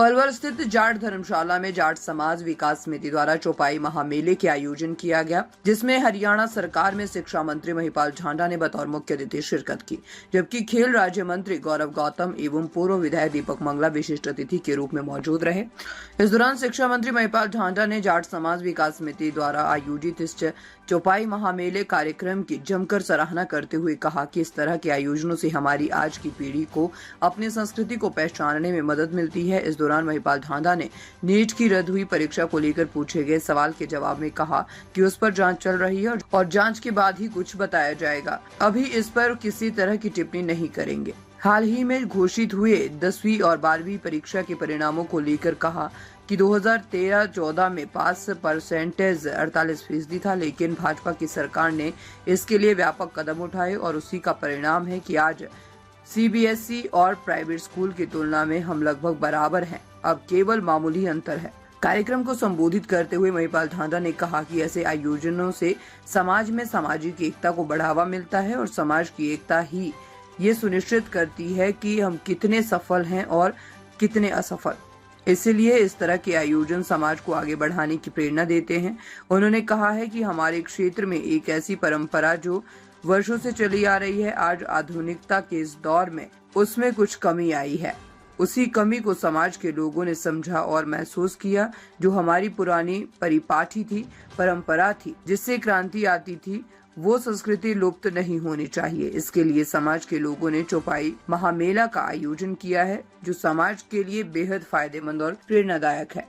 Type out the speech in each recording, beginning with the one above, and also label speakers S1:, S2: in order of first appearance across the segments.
S1: पलवल स्थित जाट धर्मशाला में जाट समाज विकास समिति द्वारा चौपाई महामेले के आयोजन किया गया, जिसमें हरियाणा सरकार में शिक्षा मंत्री महिपाल ढांडा ने बतौर मुख्य अतिथि शिरकत की, जबकि खेल राज्य मंत्री गौरव गौतम एवं पूर्व विधायक दीपक मंगला विशिष्ट अतिथि के रूप में मौजूद रहे। इस दौरान शिक्षा मंत्री महिपाल ढांडा ने जाट समाज विकास समिति द्वारा आयोजित इस चौपाई महामेले कार्यक्रम की जमकर सराहना करते हुए कहा कि इस तरह के आयोजनों से हमारी आज की पीढ़ी को अपनी संस्कृति को पहचानने में मदद मिलती है। इस दौरान महिपाल ढांडा ने नीट की रद्द हुई परीक्षा को लेकर पूछे गए सवाल के जवाब में कहा कि उस पर जांच चल रही है और जांच के बाद ही कुछ बताया जाएगा। अभी इस पर किसी तरह की टिप्पणी नहीं करेंगे। हाल ही में घोषित हुए 10वीं और 12वीं परीक्षा के परिणामों को लेकर कहा कि 2013-14 में पास परसेंटेज 48% था, लेकिन भाजपा की सरकार ने इसके लिए व्यापक कदम उठाए और उसी का परिणाम है कि आज सीबीएसई और प्राइवेट स्कूल की तुलना में हम लगभग बराबर हैं। अब केवल मामूली अंतर है। कार्यक्रम को संबोधित करते हुए महिपाल ढांडा ने कहा कि ऐसे आयोजनों से समाज में सामाजिक एकता को बढ़ावा मिलता है और समाज की एकता ही ये सुनिश्चित करती है कि हम कितने सफल हैं और कितने असफल। इसलिए इस तरह के आयोजन समाज को आगे बढ़ाने की प्रेरणा देते हैं। उन्होंने कहा है कि हमारे क्षेत्र में एक ऐसी परंपरा जो वर्षों से चली आ रही है, आज आधुनिकता के इस दौर में उसमें कुछ कमी आई है। उसी कमी को समाज के लोगों ने समझा और महसूस किया। जो हमारी पुरानी परिपाटी थी, परंपरा थी, जिससे क्रांति आती थी, वो संस्कृति लुप्त नहीं होनी चाहिए। इसके लिए समाज के लोगों ने चौपाई महामेला का आयोजन किया है, जो समाज के लिए बेहद फायदेमंद और प्रेरणादायक है।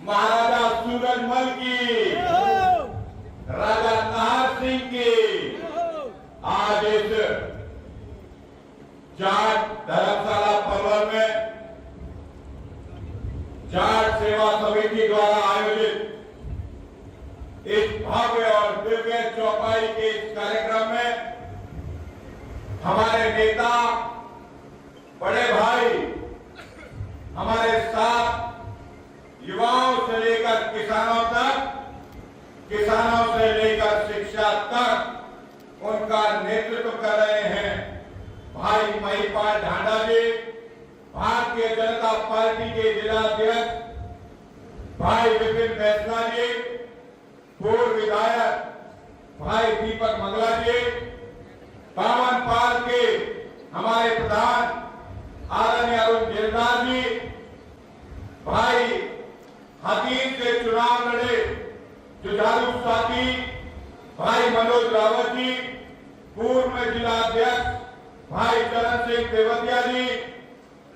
S2: महाराजा सूरजमल की, राजा नाहर सिंह की, आज इस जाट धर्मशाला पलवल में जाट सेवा समिति द्वारा आयोजित इस भव्य और दिव्य चौपाई के इस कार्यक्रम में हमारे नेता, बड़े भाई, हमारे साथ युवाओं से लेकर किसानों तक, किसानों से लेकर शिक्षा तक उनका नेतृत्व कर रहे हैं भाई महिपाल ढांडा जी, भारतीय जनता पार्टी के जिलाध्यक्ष भाई विपिन फैसला जी, पूर्व विधायक भाई दीपक मंगला जी, बावन पाल के हमारे प्रधान आदरणीय अरुण गिरदार जी, भाई हकीम से चुनाव लड़े जुझारू साथी भाई मनोज रावत जी, पूर्व में जिलाध्यक्ष भाई चरण सिंह देवतिया जी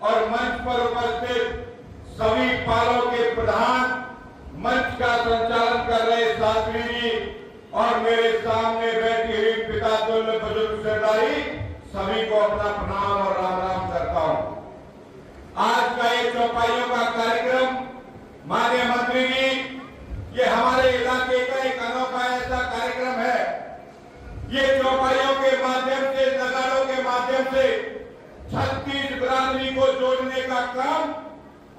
S2: और मंच पर उपस्थित सभी पालों के प्रधान, मंच का संचालन कर रहे शास्त्री जी और मेरे सामने बैठी हुई पिता तुल्य बुजुर्ग सरदारी, सभी को अपना प्रणाम और राम राम करता हूं। आज का ये चौपाइयों का कार्यक्रम माननीय मंत्री जी, ये हमारे इलाके का एक अनोखा ऐसा कार्यक्रम है। ये चौपाइयों के माध्यम से, नगाड़ों के माध्यम से 36 बिरादरी को जोड़ने का काम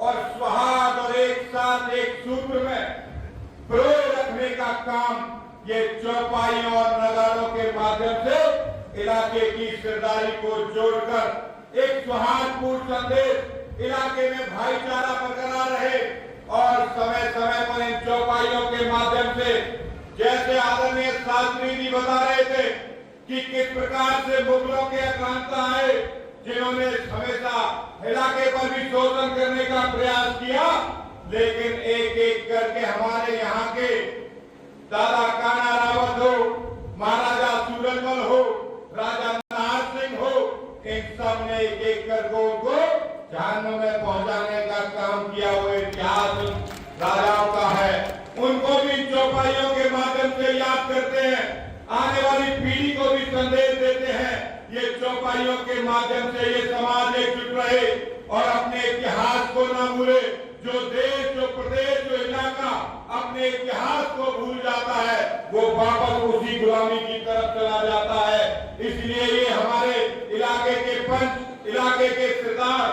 S2: और सुहाग और एक साथ एक सूत्र में प्रोय रखने का काम ये चौपाइयों और नगाड़ों के माध्यम से इलाके की सरदारी को जोड़कर एक सुहागपूर्ण संदेश इलाके में भाईचारा बरकरार रहे और समय समय पर इन चौपाइयों के माध्यम से, जैसे आदरणीय शास्त्री जी बता रहे थे कि किस प्रकार से मुगलों के आक्रांता आए, जिन्होंने हमेशा इलाके पर भी शोषण करने का प्रयास किया, लेकिन एक एक करके हमारे यहाँ के दादा कान्हा रावत हो, महाराजा सूरजमल हो, राजा नाहर सिंह हो, इन सब ने एक एक करके उनको जहन्नुम में पहुंचाने का काम किया। हुआ इतिहास राजाओं का है, उनको भी चौपाइयों के माध्यम से याद करते हैं, आने वाली पीढ़ी को भी संदेश देते हैं। ये चौपाइयों के माध्यम से ये समाज एकजुट रहे और अपने इतिहास को न भूले। जो देश, जो प्रदेश, जो इलाका अपने इतिहास को भूल जाता है, वो वापस उसी गुलामी की तरफ चला जाता है। इसलिए ये हमारे इलाके के पंच, इलाके के सरदार,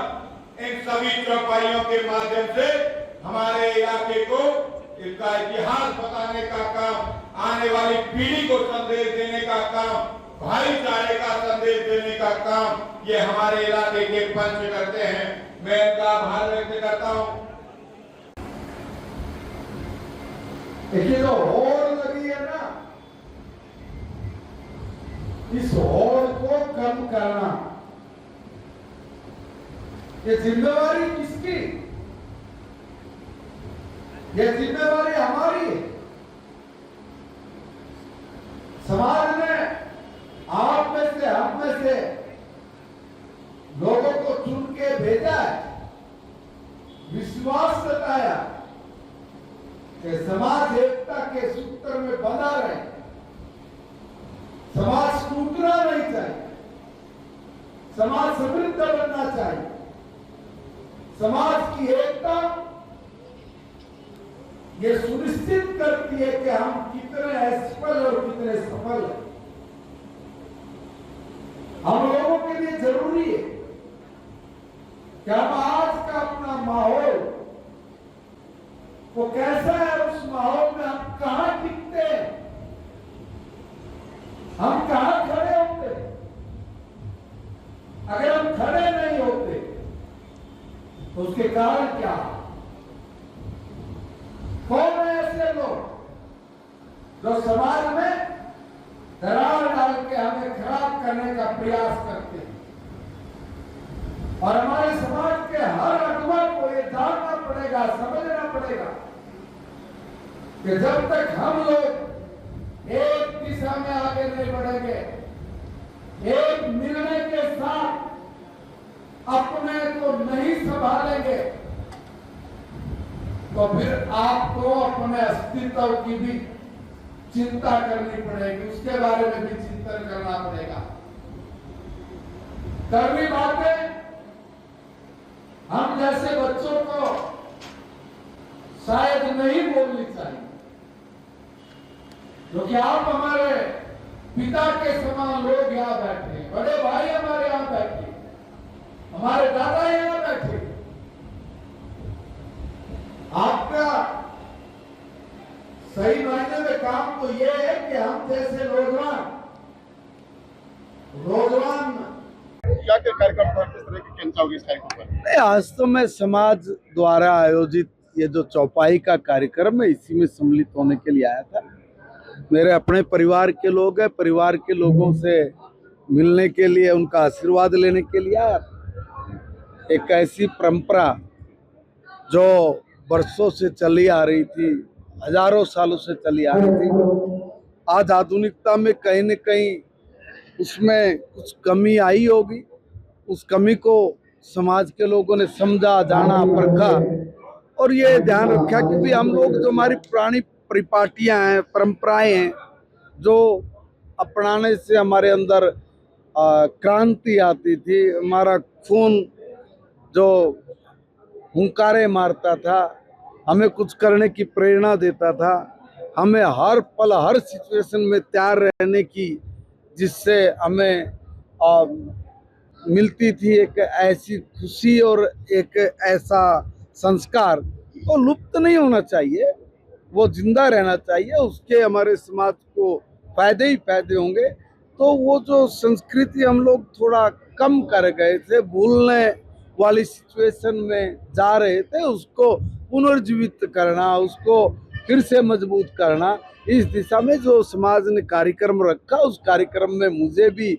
S2: इन सभी चौपाइयों के माध्यम से हमारे इलाके को इसका इतिहास बताने का काम, आने वाली पीढ़ी को संदेश देने का काम भाईचारे का संदेश देने का काम ये हमारे इलाके के पंच करते हैं। मैं इनका आभार व्यक्त करता हूं।
S3: देखिए जो होड़ लगी है ना, इस होड़ को कम करना, ये जिम्मेवारी किसकी? ये जिम्मेवारी हमारी है। समाज ने आप में से, हम में से लोगों को चुन के भेजा है, विश्वास जताया कि समाज एकता के सूत्र में बंधा रहे, समाज टूटना नहीं चाहिए, समाज समृद्ध बनना चाहिए। समाज की एकता ये सुनिश्चित करती है कि हम कितने असफल और कितने सफल हैं। हम लोगों के लिए जरूरी है कि हम आज का अपना माहौल वो कैसा है, उस माहौल में हम कहां टिकते हैं, हम कहां खड़े होते। अगर हम खड़े नहीं होते तो उसके कारण क्या? कौन है ऐसे लोग जो समाज में दरार डाल के हमें खराब करने का प्रयास करते हैं? और हमारे समाज के हर अगुवा को ये जानना पड़ेगा, समझना पड़ेगा कि जब तक हम लोग एक दिशा में आगे नहीं बढ़ेंगे, एक निर्णय के साथ अपने को नहीं संभालेंगे, तो फिर आपको अपने अस्तित्व की भी चिंता करनी पड़ेगी, उसके बारे में भी चिंतन करना पड़ेगा। कड़वी बातें हम जैसे बच्चों को शायद नहीं बोलनी चाहिए, क्योंकि आप हमारे पिता के समान लोग यहां बैठे हैं, बड़े भाई हमारे यहां बैठे, हमारे दादा यहां बैठे। आपका सही मायने में काम तो यह है कि हम जैसे नौजवान
S4: क्या क्या कार्यक्रम था, किस तरह की चर्चा होगी इस कार्यक्रम पर?
S5: आज तो मैं समाज द्वारा आयोजित ये जो चौपाई का कार्यक्रम है इसी में सम्मिलित होने के लिए आया था। मेरे अपने परिवार के लोग हैं, परिवार के लोगों से मिलने के लिए, उनका आशीर्वाद लेने के लिए आया था। एक ऐसी परंपरा जो वर्षों से चली आ रही थी, हजारों सालों से चली आ रही थी, आज आधुनिकता में कहीं न कहीं उसमें कुछ कमी आई होगी। उस कमी को समाज के लोगों ने समझा, जाना, परखा और ये ध्यान रखा कि भी हम लोग जो हमारी पुरानी परिपाटियां हैं, परंपराएं हैं, जो अपनाने से हमारे अंदर क्रांति आती थी, हमारा खून जो हुंकारे मारता था, हमें कुछ करने की प्रेरणा देता था, हमें हर पल हर सिचुएशन में तैयार रहने की, जिससे हमें मिलती थी एक ऐसी खुशी और एक ऐसा संस्कार, वो लुप्त नहीं होना चाहिए, वो जिंदा रहना चाहिए। उसके हमारे समाज को फायदे ही फायदे होंगे। तो वो जो संस्कृति हम लोग थोड़ा कम कर गए थे, भूलने वाली सिचुएशन में जा रहे थे, उसको पुनर्जीवित करना, उसको फिर से मजबूत करना, इस दिशा में जो समाज ने कार्यक्रम रखा, उस कार्यक्रम में मुझे भी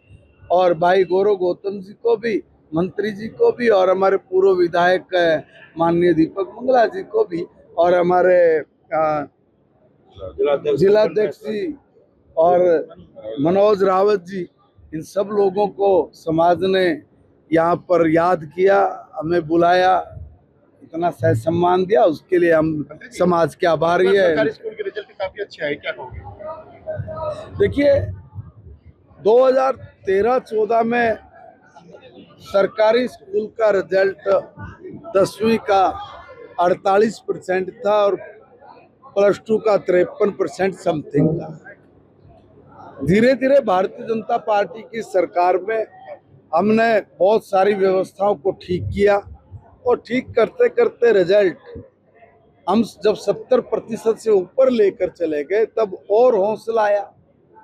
S5: और भाई गौरव गौतम जी को भी, मंत्री जी को भी और हमारे पूर्व विधायक माननीय दीपक मंगला जी को भी और हमारे जिलाध्यक्ष जी और मनोज रावत जी, इन सब लोगों को समाज ने यहाँ पर याद किया, हमें बुलाया, इतना सह सम्मान दिया, उसके लिए हम समाज के आभारी है।
S4: सरकारी स्कूल के रिजल्ट काफी अच्छे आए, क्या कहोगे?
S5: देखिए 2013-14 में सरकारी स्कूल का रिजल्ट 10वीं का 48% था और +2 का 53% समथिंग था। धीरे धीरे भारतीय जनता पार्टी की सरकार में हमने बहुत सारी व्यवस्थाओं को ठीक किया और ठीक करते करते रिजल्ट हम जब 70% से ऊपर लेकर चले गए, तब और हौसला आया।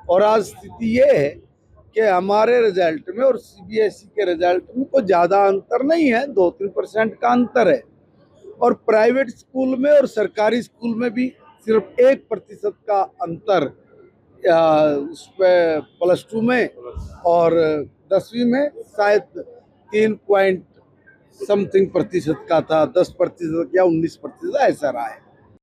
S5: और आज स्थिति ये है कि हमारे रिजल्ट में और सीबीएसई के रिजल्ट में कोई ज़्यादा अंतर नहीं है, 2-3% का अंतर है। और प्राइवेट स्कूल में और सरकारी स्कूल में भी सिर्फ 1% का अंतर उस पे +2 में और 10वीं में शायद 3 पॉइंट समथिंग प्रतिशत का था, 10% या 19% ऐसा रहा है।